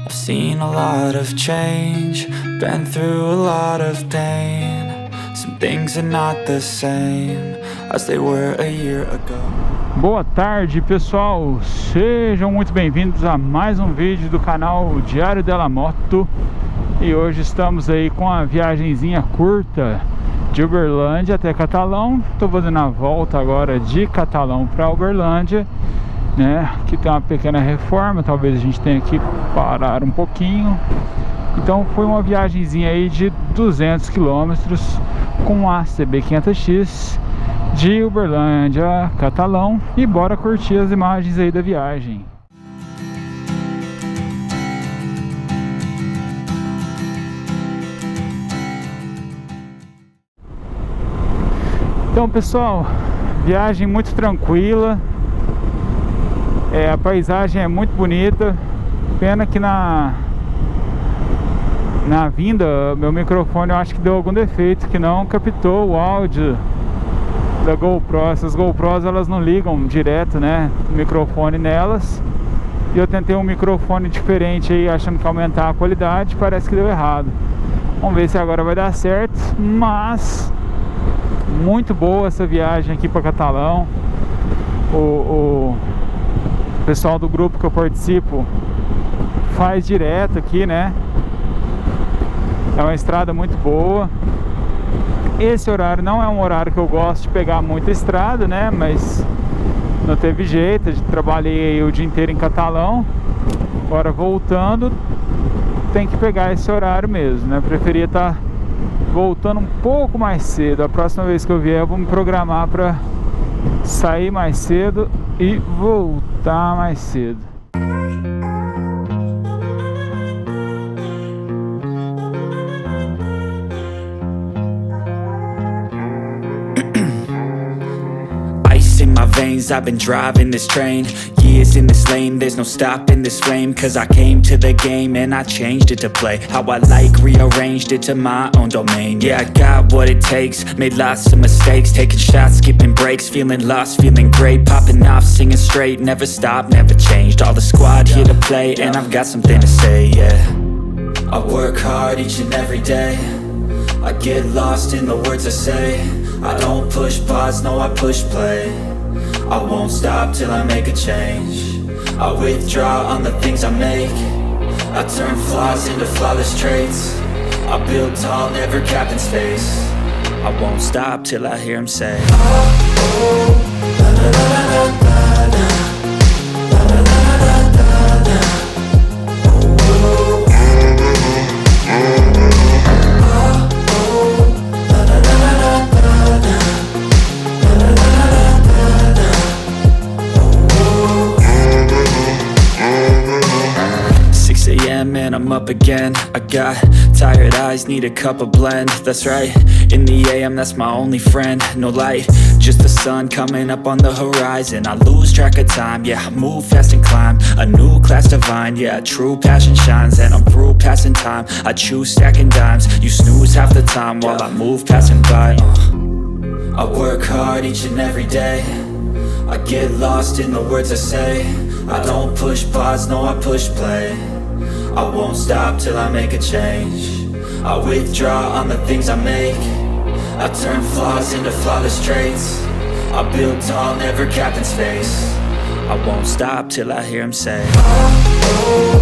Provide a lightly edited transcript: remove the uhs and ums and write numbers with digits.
I've seen a lot of change, been through a lot of pain. Some things are not the same as they were a year ago. Boa tarde, pessoal, sejam muito bem-vindos a mais um vídeo do canal Diário da Moto. E hoje estamos aí com a viagenzinha curta de Uberlândia até Catalão. Estou fazendo a volta agora de Catalão para Uberlândia, né? Que tem uma pequena reforma, talvez a gente tenha que parar um pouquinho. Então foi uma viagenzinha aí de 200 km com a CB500X de Uberlândia, Catalão, e bora curtir as imagens aí da viagem. Então, pessoal, viagem muito tranquila, a paisagem é muito bonita. Pena que na vinda meu microfone eu acho que deu algum defeito, que não captou o áudio da GoPro. Essas GoPros elas não ligam direto, né, o microfone nelas, e eu tentei um microfone diferente aí achando que ia aumentar a qualidade, parece que deu errado. Vamos ver se agora vai dar certo. Mas muito boa essa viagem aqui para Catalão. O pessoal do grupo que eu participo faz direto aqui, né? É uma estrada muito boa. Esse horário não é um horário que eu gosto de pegar muita estrada, né? Mas não teve jeito, trabalhei aí o dia inteiro em Catalão. Agora voltando, tem que pegar esse horário mesmo, né? Preferia estar voltando um pouco mais cedo. A próxima vez que eu vier eu vou me programar para sair mais cedo e voltar mais cedo. In my veins, I've been driving this train. Years in this lane, there's no stopping this flame. Cause I came to the game and I changed it to play how I like, rearranged it to my own domain. Yeah, I got what it takes, made lots of mistakes, taking shots, skipping breaks, feeling lost, feeling great, popping off, singing straight, never stopped, never changed. All the squad here to play and I've got something to say, yeah. I work hard each and every day, I get lost in the words I say. I don't push pause, no I push play. I won't stop till I make a change. I withdraw on the things I make. I turn flaws into flawless traits. I build tall, never capped in space. I won't stop till I hear him say, oh, oh, la, la, la, la, la, la. And I'm up again. I got tired eyes, need a cup of blend. That's right, in the AM, that's my only friend. No light, just the sun coming up on the horizon. I lose track of time, yeah, I move fast and climb a new class divine, yeah, true passion shines. And I'm through passing time, I choose stacking dimes. You snooze half the time while I move passing by. I work hard each and every day, I get lost in the words I say. I don't push pause, no I push play. I won't stop till I make a change. I withdraw on the things I make. I turn flaws into flawless traits. I build tall, never capped in space. I won't stop till I hear him say, oh, oh.